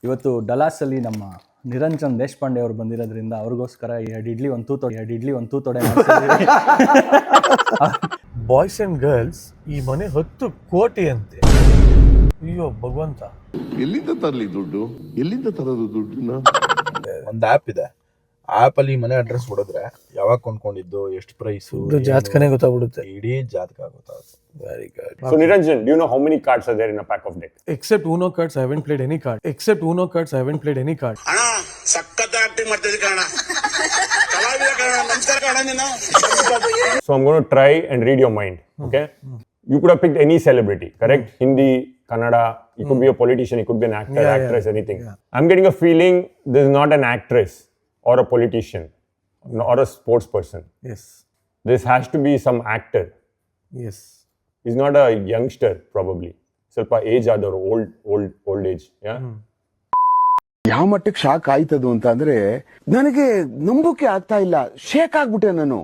ಇವತ್ತು ಡಲಾಸಲ್ಲಿ ನಮ್ಮ ನಿರಂಜನ್ ದೇಶಪಾಂಡೆ ಅವರು ಬಂದಿರೋದ್ರಿಂದ ಅವ್ರಿಗೋಸ್ಕರ 2 ಇಡ್ಲಿ ಒಂದು ತೂತೊಡೆ ಮಾಡ್ತಿದ್ದೀವಿ. ಬಾಯ್ಸ್ ಅಂಡ್ ಗರ್ಲ್ಸ್ ಈ ಮನೆ 10 ಕೋಟಿ ಅಂತೆ. ಅಯ್ಯೋ ಭಗವಂತ, ಎಲ್ಲಿಂದ ತರಲಿ ದುಡ್ಡು? ಎಲ್ಲಿಂದ ತರೋದು ದುಡ್ಡನ್ನ? ಒಂದು ಆ್ಯಪ್ ಇದೆ. ಆ್ಯಪ್ ಅಲ್ಲಿ ಮನೆ ಅಡ್ರೆಸ್ ಹೊಡೆದ್ರೆ ಯಾವಾಗ ಕೊಂಡ್ಕೊಂಡಿದ್ದು, ಎಷ್ಟು ಪ್ರೈಸು, ಜಾತಕನೇ ಗೊತ್ತಾಗ್ಬಿಡುತ್ತೆ. ಇಡೀ ಜಾತಕ ಗೊತ್ತಾಗುತ್ತೆ. Very good. So Niranjan, do you know how many cards are there in a pack of deck? Except Uno cards, I haven't played any card. ಅಣ್ಣ ಸಖತ್ ಆಕ್ಟಿಂಗ್ ಮಾಡ್ತಿದ್ದೆ ಕಣ. ಕಲಾವಿದ ಕಣ, ನಮಸ್ಕಾರ ಕಣ ನೀನು. So I'm going to try and read your mind. Okay? You could have picked any celebrity, correct? Hindi, Kannada. You could be a politician. You could be an actor, actress, anything. I'm getting a feeling this is not an actress or a politician or a sports person. Yes. This has to be some actor. Yes. He's not a youngster, probably. ಸ್ವಲ್ಪ age ಆದವರು, old age. ಯಾವ ಮಟ್ಟಕ್ಕೆ shock ಆಯ್ತದು ಅಂತ ಅಂದ್ರೆ ನನಗೆ ನಂಬೋಕೆ ಆಗ್ತಾ ಇಲ್ಲ. Shake ಆಗ್ಬಿಟ್ಟೆ ನಾನು.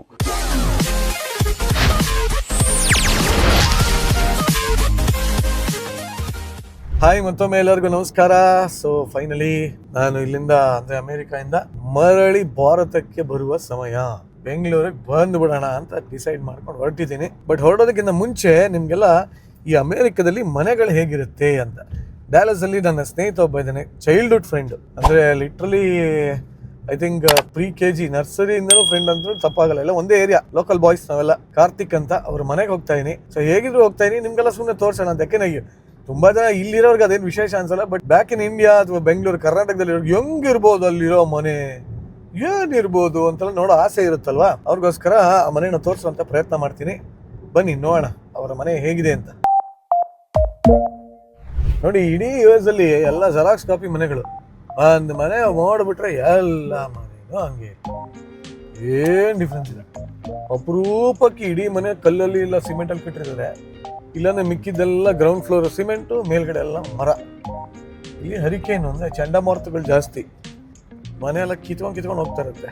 ಹಾಯ್, ಮತ್ತೊಮ್ಮೆ ಎಲ್ಲರಿಗೂ ನಮಸ್ಕಾರ. ಸೊ ಫೈನಲಿ ನಾನು ಇಲ್ಲಿಂದ ಅಂದ್ರೆ ಅಮೆರಿಕಾಯಿಂದ ಮರಳಿ ಭಾರತಕ್ಕೆ ಬರುವ ಸಮಯ. ಬೆಂಗಳೂರಿಗೆ ಬಂದ್ಬಿಡೋಣ ಅಂತ ಡಿಸೈಡ್ ಮಾಡ್ಕೊಂಡು ಹೊರಟಿದ್ದೀನಿ. ಬಟ್ ಹೊರಡೋದಕ್ಕಿಂತ ಮುಂಚೆ ನಿಮ್ಗೆಲ್ಲ ಈ ಅಮೆರಿಕದಲ್ಲಿ ಮನೆಗಳು ಹೇಗಿರುತ್ತೆ ಅಂತ. ಡ್ಯಾಲಸ್ ಅಲ್ಲಿ ನನ್ನ ಸ್ನೇಹಿತ ಒಬ್ಬ ಇದ್ದಾನೆ, ಚೈಲ್ಡ್ಹುಡ್ ಫ್ರೆಂಡ್. ಅಂದ್ರೆ literally I think pre KG ನರ್ಸರಿಯಿಂದಲೂ ಫ್ರೆಂಡ್ ಅಂತೂ ತಪ್ಪಾಗಲ್ಲ. ಎಲ್ಲ ಒಂದೇ ಏರಿಯಾ, ಲೋಕಲ್ ಬಾಯ್ಸ್ ನಾವೆಲ್ಲ. ಕಾರ್ತಿಕ್ ಅಂತ ಅವ್ರ ಮನೆಗೆ ಹೋಗ್ತಾ ಇದೀನಿ. ಸೊ ಹೇಗಿದ್ರು ಹೋಗ್ತಾ ಇದೀನಿ, ನಿಮ್ಗೆಲ್ಲ ಸುಮ್ಮನೆ ತೋರ್ಸೋಣ ಅಂತ. ಯಾಕೆನಾಗಿ ತುಂಬಾ ಜನ ಇಲ್ಲಿರೋರ್ಗೆ ಅದೇನು ವಿಶೇಷ ಅನ್ಸಲ್ಲ, ಬಟ್ ಬ್ಯಾಕ್ ಇನ್ ಇಂಡಿಯಾ ಅಥವಾ ಬೆಂಗಳೂರು, ಕರ್ನಾಟಕದಲ್ಲಿ ಹೆಂಗಿರ್ಬೋದು ಅಲ್ಲಿರೋ ಮನೆ, ಏನಿರ್ಬೋದು ಅಂತೆಲ್ಲ ನೋಡೋ ಆಸೆ ಇರುತ್ತಲ್ವಾ. ಅವ್ರಿಗೋಸ್ಕರ ಆ ಮನೆನ ತೋರಿಸುವಂತ ಪ್ರಯತ್ನ ಮಾಡ್ತೀನಿ. ಬನ್ನಿ ನೋಡೋಣ ಅವರ ಮನೆ ಹೇಗಿದೆ ಅಂತ. ನೋಡಿ, ಇಡೀ US ಅಲ್ಲಿ ಎಲ್ಲ ಜೆರಾಕ್ಸ್ ಕಾಪಿ ಮನೆಗಳು. ಒಂದು ಮನೆ ನೋಡ್ಬಿಟ್ರೆ ಎಲ್ಲ ಮನೆಗೂ ಹಂಗೆ, ಏನ್ ಡಿಫ್ರೆನ್ಸ್ ಇದೆ. ಅಪರೂಪಕ್ಕೆ ಇಡೀ ಮನೆ ಕಲ್ಲಲ್ಲಿ ಇಲ್ಲ ಸಿಮೆಂಟ್ ಅಲ್ಲಿ ಕಟ್ಟಿರ್ತಾರೆ. ಇಲ್ಲಾಂದ್ರೆ ಮಿಕ್ಕಿದ್ದೆಲ್ಲ ಗ್ರೌಂಡ್ ಫ್ಲೋರ್ ಸಿಮೆಂಟು, ಮೇಲ್ಗಡೆ ಎಲ್ಲ ಮರ. ಇಲ್ಲಿ ಹರಿಕೇನು ಅಂದ್ರೆ ಚಂಡಮಾರುತಗಳು ಜಾಸ್ತಿ. ಮನೆ ಎಲ್ಲ ಕಿತ್ಕೊಂಡು ಹೋಗ್ತಾ ಇರುತ್ತೆ.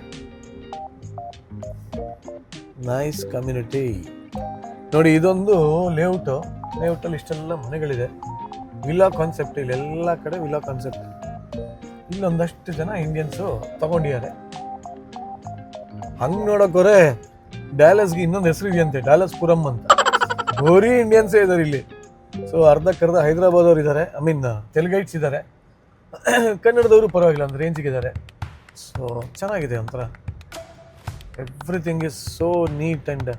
Nice community. ನೋಡಿ, ಇದೊಂದು ಲೇಔಟ್ ಅಲ್ಲಿ ಇಷ್ಟೆಲ್ಲ ಮನೆಗಳಿದೆ. ವಿಲ್ಲಾ ಕಾನ್ಸೆಪ್ಟ್, ಇಲ್ಲಿ ಎಲ್ಲ ಕಡೆ ವಿಲ್ಲಾ ಕಾನ್ಸೆಪ್ಟ್. ಇಲ್ಲೊಂದಷ್ಟು ಜನ ಇಂಡಿಯನ್ಸು ತಗೊಂಡಿದ್ದಾರೆ. ಹಂಗ್ ನೋಡೋಕೋರೆ ಡ್ಯಾಲಸ್ಗೆ ಇನ್ನೊಂದು ಹೆಸರು ಇದೆಯಂತೆ, ಡ್ಯಾಲಸ್ ಪುರಂ ಅಂತ. ಬರೀ ಇಂಡಿಯನ್ಸೇ ಇದ್ದಾರೆ ಇಲ್ಲಿ. ಸೊ ಅರ್ಧಕ್ಕರ್ಧ ಹೈದರಾಬಾದ್ ಅವ್ರು ಇದ್ದಾರೆ, ಐ ಮೀನ್ ತೆಲುಗೈಟ್ಸ್ ಇದ್ದಾರೆ. ಕನ್ನಡದವರು ಪರವಾಗಿಲ್ಲ ಅಂದ್ರೆ ರೇಂಜಿಗಿದ್ದಾರೆ. ಸೊ ಚೆನ್ನಾಗಿದೆ ಒಂಥರ. Everything is so neat and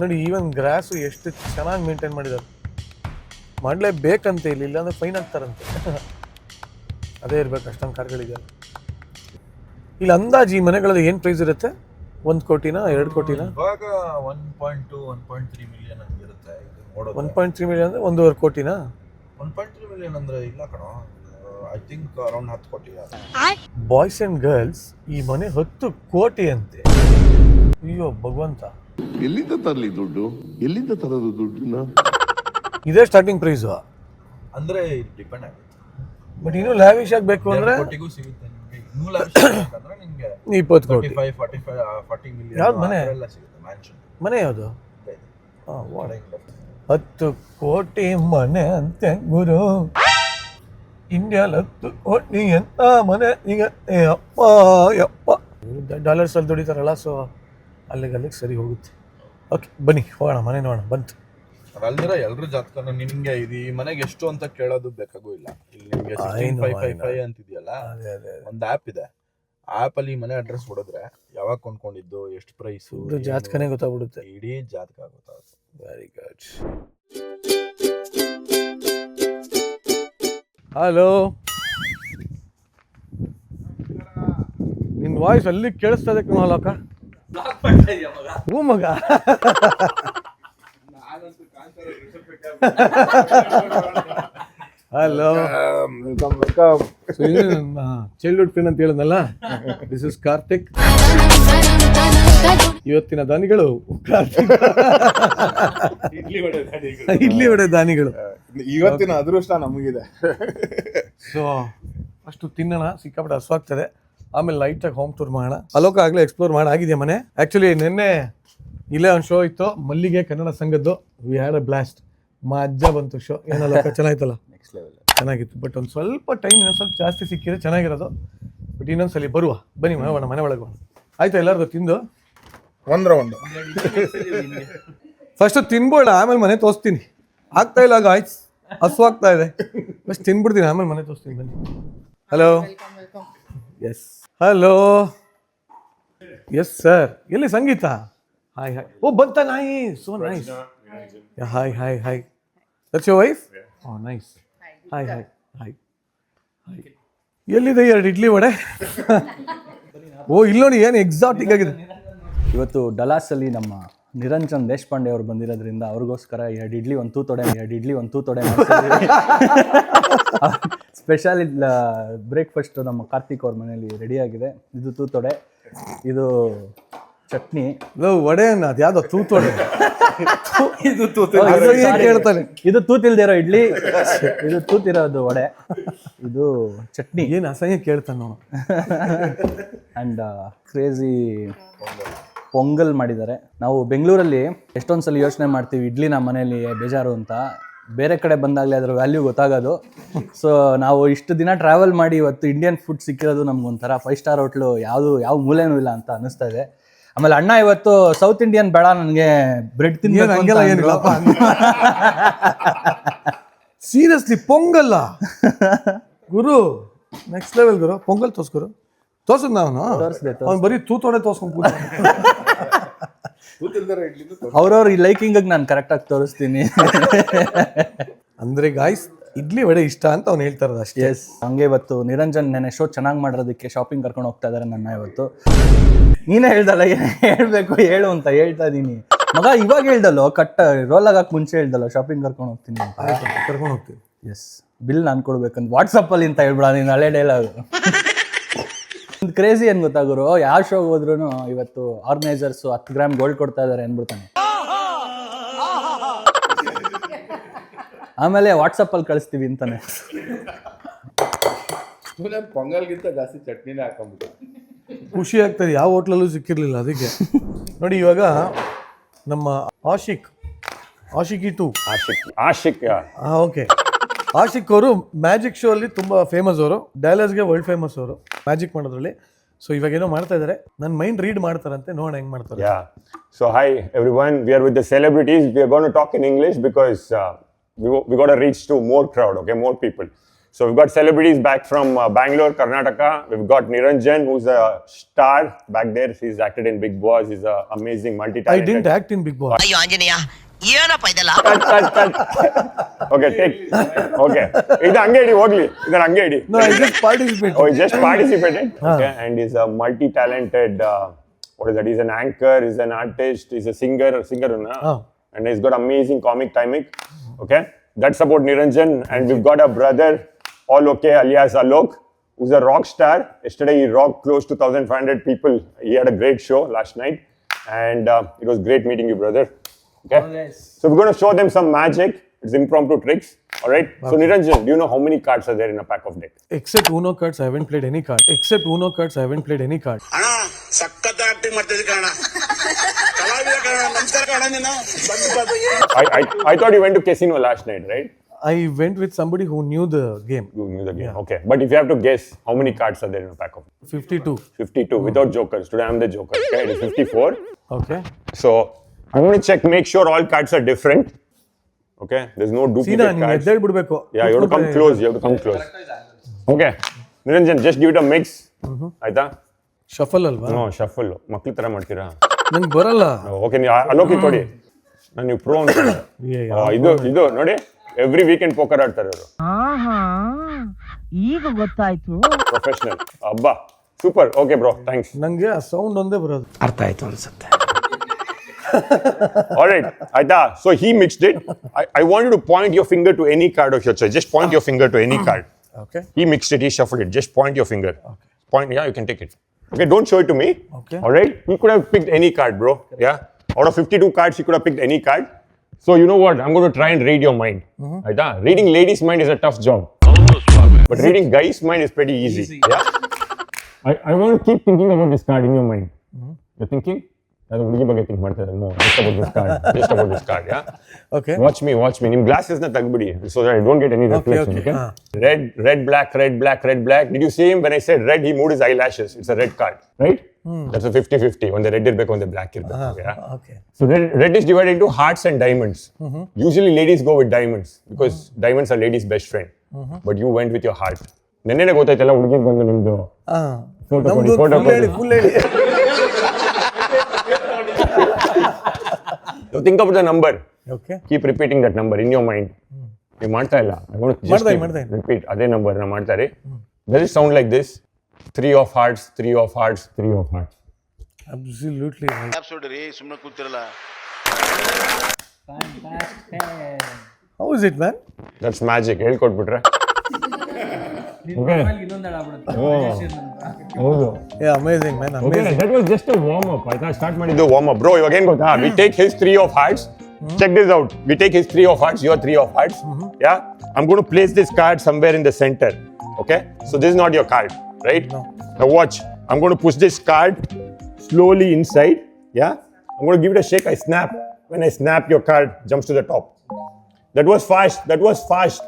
ನೋಡಿ, ಈವನ್ ಗ್ರಾಸು ಎಷ್ಟು ಚೆನ್ನಾಗಿ ಮೇಂಟೈನ್ ಮಾಡಿದ್ದಾರೆ. ಮಾಡಲೇಬೇಕಂತೆ, ಇಲ್ಲ ಅಂದ್ರೆ ಫೈನ್ ಆಗ್ತಾರಂತೆ. ಅದೇ ಇರ್ಬೇಕು, ಅಷ್ಟೊಂದು ಕಾರ್ಗಳಿದೆಯಲ್ಲ ಇಲ್ಲಿ. ಅಂದಾಜು ಈ ಮನೆಗಳಲ್ಲಿ ಏನು ಪ್ರೈಸ್ ಇರುತ್ತೆ? 1 ಕೋಟಿನಾ 2 ಕೋಟಿನಾ? ಇವಾಗ 1.2 1.3 ಮಿಲಿಯನ್ ಇರುತ್ತೆ. 1.3 ಮಿಲಿಯನ್ ಅಂದ್ರೆ 1.5 ಕೋಟಿನಾ? 1.3 ಮಿಲಿಯನ್ ಅಂದ್ರೆ ಇಲ್ಲ ಕಣೋ, ಐ ಥಿಂಕ್ ಅರೌಂಡ್ 10 ಕೋಟಿ. ಬಾಯ್ಸ್ ಅಂಡ್ ಗರ್ಲ್ಸ್ ಈ ಮನೆ 10 ಕೋಟಿ ಅಂತೆ. ಅಯ್ಯೋ ಭಗವಂತ, ಎಲ್ಲಿಂದ ತರಲಿ ದುಡ್ಡು? ಎಲ್ಲಿಂದ ತರೋದು ದುಡ್ಡನ್ನ? ಇದೇ ಸ್ಟಾರ್ಟಿಂಗ್ ಪ್ರೈಸ್. ಅಂದ್ರೆ ಡಿಪೆಂಡ್ ಆಗುತ್ತೆ. ಬಟ್ ಇನ್ನೂ ಲ್ಯಾವಿಶ್ ಆಗಬೇಕು ಅಂದ್ರೆ 2 ಕೋಟಿಗೂ ಸಿಗುತ್ತೆ ನಿಮಗೆ. ಇನ್ನೂ ಲ್ಯಾವಿಶ್ ಆಗಬೇಕಂದ್ರೆ ನಿಮಗೆ 20 ಕೋಟಿ. 40 ಮಿಲಿಯನ್ ಯಾವ್ದು ಮನೆ? ಎಲ್ಲ ಸಿಗುತ್ತೆ. ಮ್ಯಾನ್ಷನ್ ಮನೆ ಯಾವುದು? 10 ಕೋಟಿ ಮನೆ ಅಂತೆ ಗುರು. ಇಂಡಿಯಾ 10 ಕೋಟಿ ಅಂತ ಮನೆ. ಈಗ ಯಪ್ಪ ಡಾಲರ್ಸ್ ಅಲ್ಲಿ ದುಡಿತಾರಲ್ಲ, ಸೊ ಅಲ್ಲಿಗೆ ಸರಿ ಹೋಗುತ್ತೆ. ಓಕೆ ಬನ್ನಿ ಹೋಗೋಣ, ಮನೆ ನೋಡೋಣ. ಬಂತು ಅಲ್ದಿರ ಎಲ್ರು ಜಾತಕನ ನಿಮ್ಗೆ ಇದು ಈ ಮನೆಗೆ ಎಷ್ಟು ಅಂತ ಕೇಳೋದು ಬೇಕಾಗೂ ಇಲ್ಲ. ಇಲ್ಲಿ ನಿಮ್ಗೆ 16555 ಅಂತಿದೆಯಲ್ಲ, ಒಂದು ಆ್ಯಪ್ ಇದೆ. ಆ್ಯಪ್ ಅಲ್ಲಿ ಮನೆ ಅಡ್ರೆಸ್ ಹೊಡೆದ್ರೆ ಯಾವಾಗ ಕೊಂಡ್ಕೊಂಡಿದ್ದು, ಎಷ್ಟು ಪ್ರೈಸು, ಜಾತಕನೇ ಗೊತ್ತಾಗ್ಬಿಡುತ್ತೆ. ಇಡೀ ಜಾತಕ ಗೊತ್ತಾಗುತ್ತೆ. Very good. ಹಲೋ, ನಿನ್ ವಾಯ್ಸ್ ಅಲ್ಲಿ ಕೇಳಿಸ್ತದೆ ಕಣಲಕ್ಕ. ಹೂ ಮಗ. ಹಲೋ, ಚೈಲ್ಡ್ಹುಡ್ ಫ್ರೆಂಡ್ ಅಂತ ಹೇಳಿದ್ನಲ್ಲ, ದಿಸ್ ಇಸ್ ಕಾರ್ತಿಕ್. ಇವತ್ತಿನ ದಾನಿಗಳು ಕಾರ್ತಿಕ್. ಇಡ್ಲಿ ವಡೆ ದಾನಿಗಳು. ಇವತ್ತಿನ ಅದೃಷ್ಟ ನಮಗಿದೆ. ಸೊ ಅಷ್ಟು ತಿನ್ನೋಣ, ಸಿಕ್ಕಾಪಟ್ಟೆ ಹಸುವಾಗ್ತದೆ. ಆಮೇಲೆ ಲೈಟಾಗಿ ಹೋಮ್ ಟೂರ್ ಮಾಡೋಣ. ಅಲೋಕ ಆಗಲೇ ಎಕ್ಸ್ಪ್ಲೋರ್ ಆಗಿದೆಯಾ ಮನೆ. ಆ್ಯಕ್ಚುಲಿ ನಿನ್ನೆ ಇಲ್ಲೇ ಒಂದು ಶೋ ಇತ್ತು, ಮಲ್ಲಿಗೆ ಕನ್ನಡ ಸಂಘದ್ದು. We had a blast. ಮಜ್ಜಾ ಬಂತು ಶೋ. ಏನಲ್ಲ ಚೆನ್ನಾಯ್ತಲ್ಲ? ಚೆನ್ನಾಗಿತ್ತು. ಬಟ್ ಒಂದು ಸ್ವಲ್ಪ ಟೈಮ್ ಇನ್ನೊಂದು ಸ್ವಲ್ಪ ಜಾಸ್ತಿ ಸಿಕ್ಕಿದ್ರೆ ಚೆನ್ನಾಗಿರೋದು. ಬಟ್ ಇನ್ನೊಂದ್ಸಲಿ ಬನ್ನಿ ಮನೆ ಒಳಗೆ ಆಯ್ತಾ? ಎಲ್ಲರಿಗೂ ತಿಂದು ಒಂದ್ ರೌಂಡ್ ಫಸ್ಟ್ ತಿನ್ಬೋಣ, ಆಮೇಲೆ ಮನೆ ತೋರಿಸ್ತೀನಿ. ಆಗ್ತಾ ಇಲ್ಲ ಆಯ್ತು, ಹಸುವಾಗ್ತಾ ಇದೆ. ಫಸ್ಟ್ ತಿನ್ಬಿಡ್ತೀನಿ, ಆಮೇಲೆ ಮನೆ ತೋರಿಸ್ತೀನಿ. ಬನ್ನಿ. Hello, yes, hello, yes sir. ಎಲ್ಲಿ ಸಂಗೀತ? Hi hi. ಓ ಬಂತ ನಾಯಿ, so nice. Hi hi hi. That's your wife? Oh nice. Hi hi hi hi. ಎಲ್ಲಿದೆ 2 ಇಡ್ಲಿ ವಡೆ? ಓ ಇಲ್ಲಿ ನೋಡಿ, ಏನು ಎಕ್ಸಾಟಿಕ್ ಆಗಿದೆ. ಇವತ್ತು ಡಲಾಸಲ್ಲಿ ನಮ್ಮ ನಿರಂಜನ್ ದೇಶಪಾಂಡೆ ಅವರು ಬಂದಿರೋದ್ರಿಂದ ಅವ್ರಿಗೋಸ್ಕರ 2 ಇಡ್ಲಿ ಒಂದು ತೂತೊಡೆ ಮಾಡ್ತಿದ್ದೀವಿ. ಸ್ಪೆಷಲ್ ಬ್ರೇಕ್ಫಾಸ್ಟ್ ನಮ್ಮ ಕಾರ್ತಿಕ್ ಅವ್ರ ಮನೇಲಿ ರೆಡಿಯಾಗಿದೆ. ಇದು ತೂತೊಡೆ, ಇದು ಚಟ್ನಿ. ವಡೆ ಅದು ಯಾವ್ದೋ ತೂತೊಡೆ. ಇದು ಕೇಳ್ತಾನೆ. ಇದು ತೂತಿಲ್ದಿರೋ ಇಡ್ಲಿ, ಇದು ತೂತಿರೋದು ವಡೆ, ಇದು ಚಟ್ನಿ. ಏನು ಅಸಹ್ಯ ಕೇಳ್ತಾನೆ ನಾವು. ಆ್ಯಂಡ್ ಕ್ರೇಜಿ ಪೊಂಗಲ್ ಮಾಡಿದ್ದಾರೆ. ನಾವು ಬೆಂಗಳೂರಲ್ಲಿ ಎಷ್ಟೊಂದ್ಸಲ ಯೋಚನೆ ಮಾಡ್ತೀವಿ ಇಡ್ಲಿ ನಮ್ಮ ಮನೇಲಿ ಬೇಜಾರು ಅಂತ. ಬೇರೆ ಕಡೆ ಬಂದಾಗಲೇ ಅದರ ವ್ಯಾಲ್ಯೂ ಗೊತ್ತಾಗೋದು. ಸೊ ನಾವು ಇಷ್ಟು ದಿನ ಟ್ರಾವೆಲ್ ಮಾಡಿ ಇವತ್ತು ಇಂಡಿಯನ್ ಫುಡ್ ಸಿಕ್ಕಿರೋದು ನಮ್ಗೊಂಥರ 5 ಸ್ಟಾರ್ ಹೋಟ್ಲು ಯಾವ ಮೂಲೆನೂ ಇಲ್ಲ ಅಂತ ಅನ್ನಿಸ್ತಾ ಇದೆ. ಆಮೇಲೆ ಅಣ್ಣ ಇವತ್ತು ಸೌತ್ ಇಂಡಿಯನ್ ಬೇಡ, ನನಗೆ ಬ್ರೆಡ್ ತಿನ್ಬೇಕು ಹಂಗೆಲ್ಲ ಏನಿಲ್ಲಪ್ಪ. ಸೀರಿಯಸ್ಲಿ ಪೊಂಗಲ್ಲ ಗುರು, ನೆಕ್ಸ್ಟ್ ಲೆವೆಲ್ ಗುರು. ಪೊಂಗಲ್ ತೋರ್ಸ್ಕೊರು. ತೋರ್ಸದ್ ನಾನು ಅವ್ನು ಬರೀ ತೂತೊಡೆ ತೋರ್ಸ್ಕೊಂಡು ಅವ್ರವ್ರ ಈ ಲೈಕಿಂಗ್ ನಾನು ಕರೆಕ್ಟಾಗಿ ತೋರಿಸ್ತೀನಿ. ಅಂದ್ರೆ ಗಾಯ್ಸ್ ಇಡ್ಲಿ ವಡೆ ಇಷ್ಟ ಅಂತ ಅವ್ನು ಹೇಳ್ತಾ ಇರೋದು ಅಷ್ಟೇ. ಎಸ್, ಹಂಗೆ ಇವತ್ತು ನಿರಂಜನ್ ನೆನೆ ಶೋ ಚೆನ್ನಾಗಿ ಮಾಡಿರೋದಕ್ಕೆ ಶಾಪಿಂಗ್ ಕರ್ಕೊಂಡು ಹೋಗ್ತಾ ಇದ್ದಾರೆ ನನ್ನ. ಇವತ್ತು ನೀನೇ ಹೇಳ್ದಲ್ಲ ಹೇಳ್ಬೇಕು ಹೇಳು ಅಂತ ಹೇಳ್ತಾ ಇದ್ದೀನಿ ಮಗ. ಇವಾಗ ಹೇಳ್ದಲ್ಲೋ, ರೋಲ್ ಆಗಕ್ಕೆ ಮುಂಚೆ ಹೇಳ್ದಲ್ಲ ಶಾಪಿಂಗ್ ಕರ್ಕೊಂಡು ಹೋಗ್ತೀನಿ ಅಂತ. ಕರ್ಕೊಂಡು ಹೋಗ್ತೀನಿ. ಎಸ್, ಬಿಲ್ ನಾನು ಕೊಡ್ಬೇಕಂತ ವಾಟ್ಸಪ್ಪಲ್ಲಿ ಅಂತ ಹೇಳ್ಬಿಡ ನೀನು. ಹಳೆ ಡೈಲಾಗ್. ಒಂದು ಕ್ರೇಜಿ ಏನು ಗೊತ್ತಾಗೋರು, ಯಾವ ಶೋಗೆ ಹೋದ್ರೂ ಇವತ್ತು ಆರ್ಗನೈಸರ್ಸು 10 ಗ್ರಾಮ್ ಗೋಲ್ಡ್ ಕೊಡ್ತಾ ಇದ್ದಾರೆ ಅಂದ್ಬಿಡ್ತಾನೆ. ಆಮೇಲೆ ವಾಟ್ಸಪ್ಪಲ್ಲಿ ಕಳಿಸ್ತೀವಿ ಅಂತಾನೆ. ಪೊಂಗಲ್ಗಿಂತ ಜಾಸ್ತಿ ಚಟ್ನಿನೇ ಹಾಕೊಂಡ್ಬಿಟ್ಟು ಖುಷಿ ಆಗ್ತದೆ. ಯಾವ ಹೋಟ್ಲಲ್ಲೂ ಸಿಕ್ಕಿರ್ಲಿಲ್ಲ ಅದಕ್ಕೆ. ನೋಡಿ ಇವಾಗ ನಮ್ಮ ಆಶಿಕ್ 2 ಆಶಿಕ್ ಓಕೆ. ಆಶಿಕ್ ಅವರು ಮ್ಯಾಜಿಕ್ ಶೋ ಅಲ್ಲಿ ತುಂಬಾ ಫೇಮಸ್. ಅವರು ಡೈಲಾಗ್ಸ್ಗೆ ವರ್ಲ್ಡ್ ಫೇಮಸ್ ಅವರು ಮ್ಯಾಜಿಕ್ ಮಾಡೋದ್ರಲ್ಲಿ. ಸೊ ಇವಾಗ ಏನೋ ಮಾಡ್ತಾ ಇದ್ದಾರೆ, ನನ್ನ ಮೈಂಡ್ ರೀಡ್ ಮಾಡ್ತಾರಂತೆ, ನೋಡೋಣ ಹೆಂಗ್ ಮಾಡ್ತಾರೆ. Yeah. So hi everyone, we are with the celebrities. We are going to talk in English because we got to reach to more crowd, okay, more people. So we've got celebrities back from Bangalore, Karnataka. We've got Niranjan, who's a star back there. He's acted in Big Boss. He's an amazing I multi-talented. didn't act in Big Boss. ಅಯ್ಯೋ ಆಂಜನೇಯ, ಏನಪ್ಪ ಇದೆಲ್ಲ? Cut. Okay, take. Okay. ಇದು ಹಂಗೆ ಇಡಿ ಹೋಗ್ಲಿ. ಇದನ್ನ ಹಂಗೆ ಇಡಿ. No, I just participated. Oh, he just participated. Okay, and he's a multi-talented. What is that? He's an anchor. He's an artist. He's a singer. And he's got amazing comic timing. Okay, that's about Niranjan. And we've got a brother, all okay, alias Alok, who's a rock star. Yesterday he rocked close to 1,500 people. He had a great show last night, and it was great meeting you, brother. Okay. So we're going to show them some magic. It's impromptu tricks. All right. Okay. So Niranjan, do you know how many cards are there in a pack of deck? Except Uno cards, I haven't played any card. ಅಣ್ಣ ಸಖತ್ acting ಮಾಡ್ತಿದ್ದೆ ಕಣ. ಕಲಾವಿದ ಕಣ, ನಮಸ್ಕಾರ ಕಣ ನೀನು. I thought you went to casino last night, right? I went with somebody who knew the game. You knew the game. Yeah. Okay. But if you have to guess, how many cards are there in a pack of deck? 52. 52 without jokers. Today I'm the joker. Okay. It is 54. Okay. So I'm going to check, make sure all cards are different. Okay, there's no duplicate Sina, ನೀನು cards. ಎದ್ದೇಳ್ ಬಿಡ್ಬೇಕು. Yeah, you have to come close. Okay, Niranjan, just give it a mix. ಆಯ್ತಾ? Shuffle ಅಲ್ವಾ? No, shuffle. ಮಕ್ಳು ತರ ಮಾಡ್ತೀರಾ? ನಂಗೆ ಬರಲ್ಲ. Okay, ನೀವು ಅಲೋಕಿ ಕೊಡಿ. ನೀವು ಪ್ರೋ ಅಂತ. ಇದು ನೋಡಿ, ಎವ್ರಿ ವೀಕೆಂಡ್ ಪೋಕರ್ ಆಡ್ತಾರೆ ಅವರು. ಈಗ ಗೊತ್ತಾಯ್ತು. ಪ್ರೊಫೆಷನಲ್. ಅಬ್ಬಾ, ಸೂಪರ್. Okay bro, thanks. ನಂಗೆ ಆ ಸೌಂಡ್ ಒಂದೇ ಬರೋದು. ಅರ್ಥ ಆಯ್ತು ಅನ್ಸುತ್ತೆ. All right, Aida. So he mixed it. I want you to point your finger to any card of your choice. Just point your finger to any card. Okay. He mixed it. He shuffled it. Just point your finger. Okay. Point. Yeah, you can take it. Okay. Don't show it to me. Okay. All right. He could have picked any card, bro. Yeah. Out of 52 cards, he could have picked any card. So you know what? I'm going to try and read your mind. Aida. Reading ladies' mind is a tough job. But reading guys' mind is pretty easy. Yeah. I want to keep thinking about this card in your mind. You're thinking? ಅದು ಹುಡುಗಿ ಬಗ್ಗೆ think ಮಾಡ್ತಾ ಇದ್ದಾರೆ. No, just about this card. Just about this card, yeah? Okay. Watch me. ನಿಮ್ಮ glasses ನ ತೆಗ್ಬಿಡಿ so that I don't get any reflection, okay? Red, black. Did you see him when I said red, he moved his eyelashes. It's a red card, right? That's a 50-50. ಒಂದೇ red ಇರಬೇಕು, ಒಂದೇ black ಇರಬೇಕು, yeah? Okay. So red is divided into hearts and diamonds. Usually ladies go with diamonds because diamonds are ladies' best friend. But you went with your heart. ನೆನ್ನೆನೇ ಗೊತ್ತಾಯ್ತಲ್ಲ ಹುಡುಗಿಗೆ ಬಂದು ನಿಮ್ದು photo ನಮ್ದು full ಹೇಳಿ. So think about the number. Okay. Keep repeating that number in your mind. ನೀವು ಮಾಡ್ತಾ ಇಲ್ಲ. ಮಾಡ್ತಾ. Repeat ಅದೇ ನಂಬರ್ ನ ಮಾಡ್ತಾರೆ. Does it sound like this? 3 of hearts, 3 of hearts, 3 of hearts. Absolutely right. ಸುಮ್ಮನೆ ಕೂತಿರಲ್ಲ. How is it, man? That's magic. ಹೇಳ್ಕೊಟ್ಬಿಟ್ರೆ. ಹೌದು. Yeah, amazing, man. Amazing. Okay, that was just a warm up. I thought start ಮಾಡಿದ್ದು warm up. Bro, again ಗೊತ್ತಾ? We take his 3 of hearts. Check this out. We take his 3 of hearts, your 3 of hearts. Yeah? I'm going to place this card somewhere in the center. Okay? So this is not your card, right? No. Now watch. I'm going to push this card slowly inside. Yeah? I'm going to give it a shake. I snap. When I snap, your card jumps to the top. That was fast.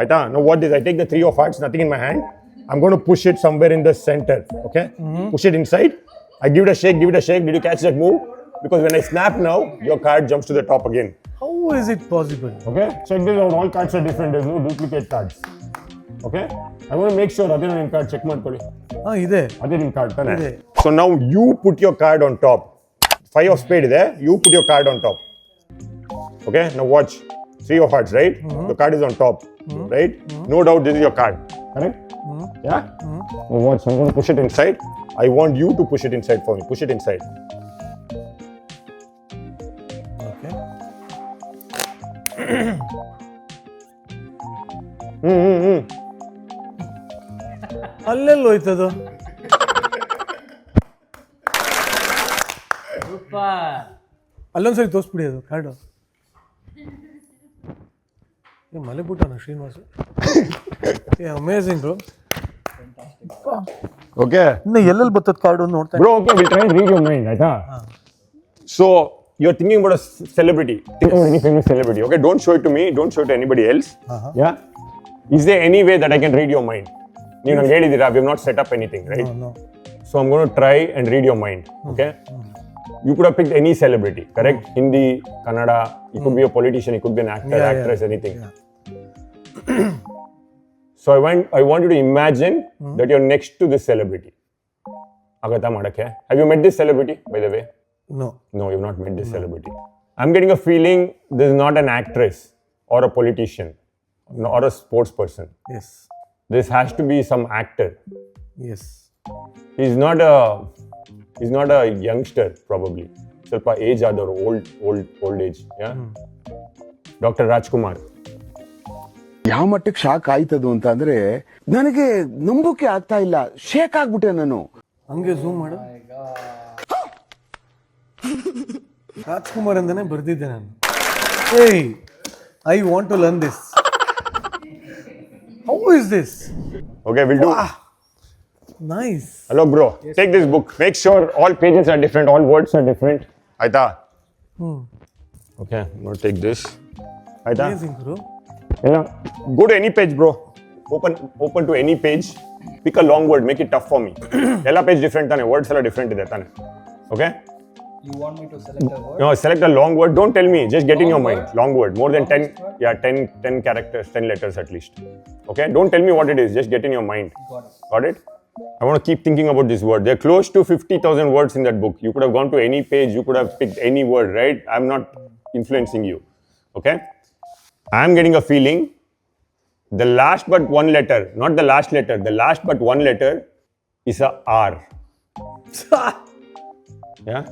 Aita, now what is? I take the 3 of hearts, nothing in my hand. I'm going to push it somewhere in the center. Okay? Push it inside. I give it a shake. Did you catch that move? Because when I snap now, your card jumps to the top again. How is it possible? Okay? Check this out. All cards are different. There's no duplicate cards. Okay? I want to make sure ಅದೇ ನಿಮ್ಮ card check ಮಾಡ್ಕೊಳ್ಳಿ. ಇದೆ. ಅದೇ ನಿಮ್ಮ card ತಾನೆ? ಇದೆ. So now you put your card on top. 5 of spade ಇದೆ. You put your card on top. Okay? Now watch. 3 of hearts, right? The card is on top, right? No doubt this is your card. Correct? Yeah? Now watch. I'm going to push it inside. I want you to push it inside for me. Push it inside. Okay. ಅಲ್ಲೆಲ್ಲ ಹೋಯ್ತದು. ಅಲ್ಲೊಂದ್ಸರಿ ತೋರಿಸ್ಬಿಡಿ ಅದು card. ಮಲೆ ಬಿಟ್ಟನ Srinivasa. Amazing bro. Okay? ಇನ್ನು ಎಲ್ಲೆಲ್ಲಿ ಬರ್ತದ card ಅಂತ ನೋಡ್ತಾ. Bro, okay, we'll try and read your mind, ಆಯ್ತಾ? So, you're thinking about a celebrity. Think about any famous celebrity, okay? Don't show it to me. Don't show it to anybody else. Yeah? Is there any way that I can read your mind? ನೀವು ನಂಗೆ ಹೇಳಿದ್ದೀರಾ, we have not set up anything, right? No. So, I'm going to try and read your mind, okay? You could have picked any celebrity, correct? Hindi, Kannada, you could be a politician, you could be an actor, actress, anything. So I want you to imagine that you're next to this celebrity. Agata madake. Have you met this celebrity, by the way? No. No, you've not met this celebrity. I'm getting a feeling this is not an actress or a politician or a sports person. Yes. This has to be some actor. Yes. He's not a youngster, probably. ಸ್ವಲ್ಪ age ಆದವರು, old age. Yeah? Dr. Rajkumar. ಯಾವ ಮಟ್ಟಕ್ಕೆ shock ಆಯ್ತದು ಅಂತ ಅಂದ್ರೆ ನನಗೆ ನಂಬೋಕೆ ಆಗ್ತಾ ಇಲ್ಲ. Shake ಆಗ್ಬಿಟ್ಟೆ ನಾನು. ಹಂಗೆ ಝೂಮ್ ಮಾಡು. ರಾಜ್ಕುಮಾರ್ ಅಂತಾನೆ ಬರ್ದಿದ್ದೆ ನಾನು. ಏಯ್, I want to learn this. How is this? Okay, we'll do. Nice. Hello, bro. Yes. Take this book. Make sure all pages are different, all words are different. Aita. Okay, I'm going to take this. Aita. Amazing, bro. Yeah. Go to any page, bro. Open to any page. Pick a long word. Make it tough for me. Ella page different tane. Words are different ide tane. Okay? You want me to select a word? No, select a long word. Don't tell me. Just get in your mind. Long word. More than 10. Yeah, 10 characters, 10 letters at least. Okay? Don't tell me what it is. Just get in your mind. Got it? I want to keep thinking about this word. There are close to 50,000 words in that book. You could have gone to any page. You could have picked any word, right? I'm not influencing you. Okay? I'm getting a feeling the last but one letter, not the last letter, the last but one letter is a R. Yeah?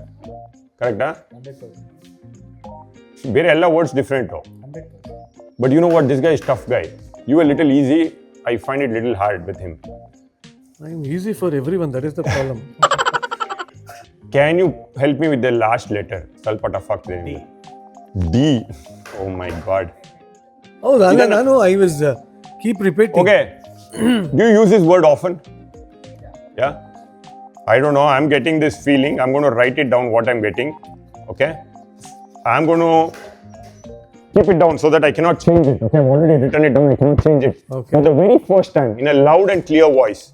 Correct, huh? 100%. ಬೇರೆ ಎಲ್ಲ words different. 100%. But you know what? This guy is tough guy. You are little easy. I find it little hard with him. I'm easy for everyone. That is the problem. Can you help me with the last letter? ಸ್ವಲ್ಪ tough ಆಗ್ತಿದೆ. D. Oh my God. Oh, ನಾನು I was keep repeating. Okay. Do you use this word often? Yeah. I don't know. I'm getting this feeling. I'm going to write it down what I'm getting. Okay. I'm going to keep it down so that I cannot change it. Okay. I've already written it down. I cannot change it. Okay. For the very first time, in a loud and clear voice,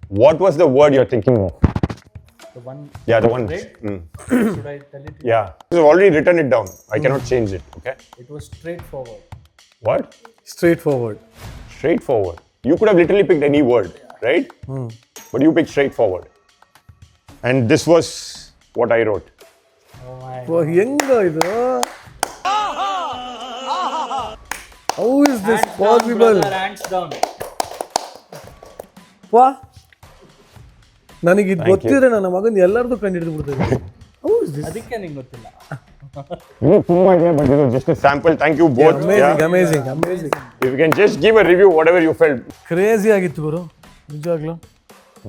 what was the word you're thinking of? The one. Yeah, the one. Should I tell it? Yeah. I've already written it down. I cannot change it. Okay. It was straightforward. What? Straightforward. Straightforward. You could have literally picked any word, right? But you picked straightforward. And this was what I wrote. ಹೆಂಗ ಇದು? How is this possible? Hands down. ವಾ ನನಗೆ ಇದು Thank you. ಗೊತ್ತಿದ್ರೆ ನನ್ನ ಮಗನ ಎಲ್ಲರದು ಕಂಡು ಹಿಡಿದು ಬಿಡ್ತೇನೆ. How is this? ಅದಕ್ಕೆ ನಿಂಗೆ ಗೊತ್ತಿಲ್ಲ. But this was just a sample. Thank you both. Amazing. If you can just give a review, whatever you felt. Crazy ಆಗಿತ್ತು ಗುರು, ನಿಜವಾಗ್ಲೂ.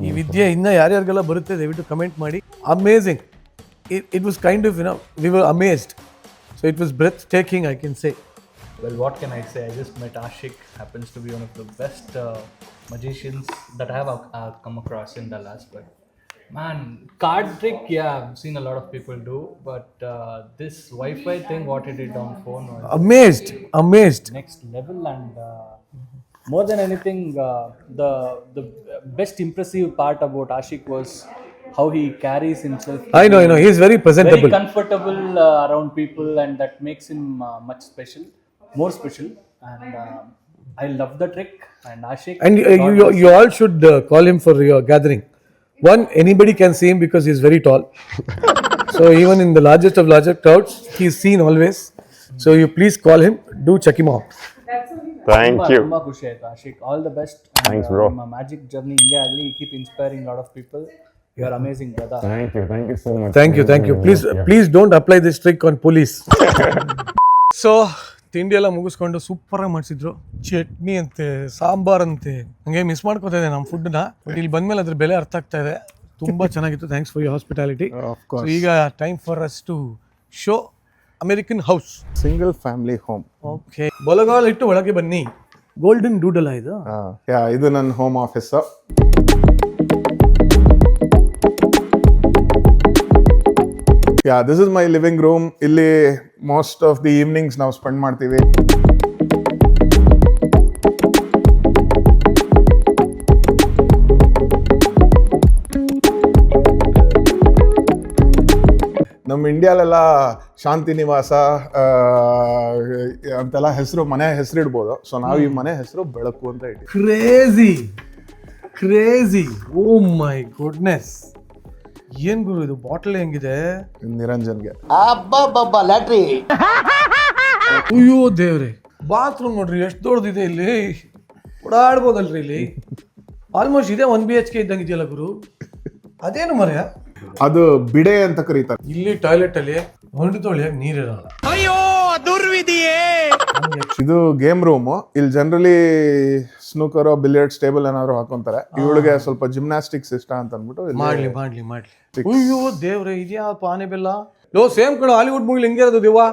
ಈ ವಿದ್ಯೆ ಇನ್ನ ಯಾರ್ಯಾರಿಗೆಲ್ಲ ಬರುತ್ತೆ ದಯವಿಟ್ಟು ಕಮೆಂಟ್ ಮಾಡಿ. Amazing. It was kind of, we were amazed. So it was breathtaking, I can say. Well, what can I say? I just met Ashik. Happens to be one of the best magicians that I have come across in Dallas. But man, card trick, yeah, I've seen a lot of people do. But this Wi-Fi thing, what he did on phone was Amazed. next level. And more than anything, the best impressive part about Ashik was how he carries himself. I know. He's very presentable. Very comfortable around people, and that makes him much more special. And I love the trick. And Ashik. And you all should call him for your gathering. One, anybody can see him because he's very tall. So even in the largest of larger crowds, he's seen always. So you please call him. Do check him out. Thank you. ತುಂಬಾ ಖುಷಿ ಆಯ್ತು Ashik. All the best. Thanks, bro. ನಿಮ್ಮ magic journey ಹಿಂಗೆ ಆಗಲಿ. Keep inspiring a lot of people. You are amazing, brother. Thank you so much. Thank you. Please don't apply this trick on police. So ತಿಂಡಿ ಎಲ್ಲ ಮುಗಿಸ್ಕೊಂಡು ಸೂಪರಾಗಿ ಮಾಡಿಸಿದ್ರು. ಚಟ್ನಿ ಅಂತೆ, ಸಾಂಬಾರ್ ಅಂತೆ, ಹಂಗೆ ಮಿಸ್ ಮಾಡ್ಕೋತಾ ಇದೆ ನಮ್ಮ ಫುಡ್ನ. ಬಟ್ ಇಲ್ಲಿ ಬಂದ್ಮೇಲೆ ಅದ್ರ ಬೆಲೆ ಅರ್ಥ ಆಗ್ತಾ ಇದೆ. ತುಂಬಾ ಚೆನ್ನಾಗಿತ್ತು. Thanks for your hospitality. ಈಗ time for us to show American house. Single family home. Okay, ಬಲಗಾಲ್ ಇಟ್ಟು ಒಳಗೆ ಬನ್ನಿ. ಗೋಲ್ಡನ್ ಡೂಡಲ್ ಇದು. ಇದು ನನ್ನ home office. This is my living room. ಇಲ್ಲಿ ಮೋಸ್ಟ್ ಆಫ್ ದಿ ಈವ್ನಿಂಗ್ಸ್ ನಾವು ಸ್ಪೆಂಡ್ ಮಾಡ್ತೀವಿ. ನಮ್ಮ ಇಂಡಿಯಾಲೆಲ್ಲ ಶಾಂತಿ ನಿವಾಸ ಅಂತೆಲ್ಲ ಮನೆ ಹೆಸರು ಇಡ್ಬೋದು. ಸೊ ನಾವು ಈ ಮನೆ ಹೆಸರು ಬೆಳಕು ಅಂತ ಇಟ್ಟಿವಿ. ಕ್ರೇಜಿ. Oh my goodness. ಏನ್ ಗುರು ಇದು? ಬಾಟಲ್ ಹೆಂಗಿದೆ? ನಿರಂಜನ್ಗೆ. ಲ್ಯಾಟ್ರಿ. ಅಯ್ಯೋ ದೇವ್ರೆ, ಬಾತ್ರೂಮ್ ನೋಡ್ರಿ ಎಷ್ಟು ದೊಡ್ಡದಿದೆ. ಇಲ್ಲಿ ಓಡಾಡ್ಬೋದಲ್ರಿ ಇಲ್ಲಿ. ಆಲ್ಮೋಸ್ಟ್ ಇದೇ 1 BHK ಇದ್ದಂಗೆ ಇದೆಯಲ್ಲ ಗುರು. ಅದೇನು ಮರ್ಯ? ಅದು ಬಿಡೆ ಅಂತ ಕರೀತಾರೆ. ಇಲ್ಲಿ ಟಾಯ್ಲೆಟ್ ಅಲ್ಲಿ ಹೊಂಡು ತೊಳಿಯಾಗ ನೀರಿರಲ್ಲ. ಇದು ಗೇಮ್ ರೂಮ್. ಇಲ್ಲಿ ಜನರಲಿ ಸ್ನೂಕರ್, ಬಿಲಿಯರ್ಡ್ಸ್ ಟೇಬಲ್ ಏನಾದ್ರು ಹಾಕೊಂತಾರೆ. ಇವಳಿಗೆ ಸ್ವಲ್ಪ ಜಿಮ್ನಾಸ್ಟಿಕ್ಸ್ ಇಷ್ಟ ಅಂತ ಅಂದ್ಬಿಟ್ಟು ಮಾಡ್ಲಿ. ಅಯ್ಯೋ ದೇವ್ರೆ, ಇದ್ಯಾ ಪಾನೆ ಬೆಲ್ಲ? ಸೇಮ್ ಕಡೆ ಹಾಲಿವುಡ್ ಮೂವಿಲಿ ಹಿಂಗೆ ಇರೋದು ದೇವಾ.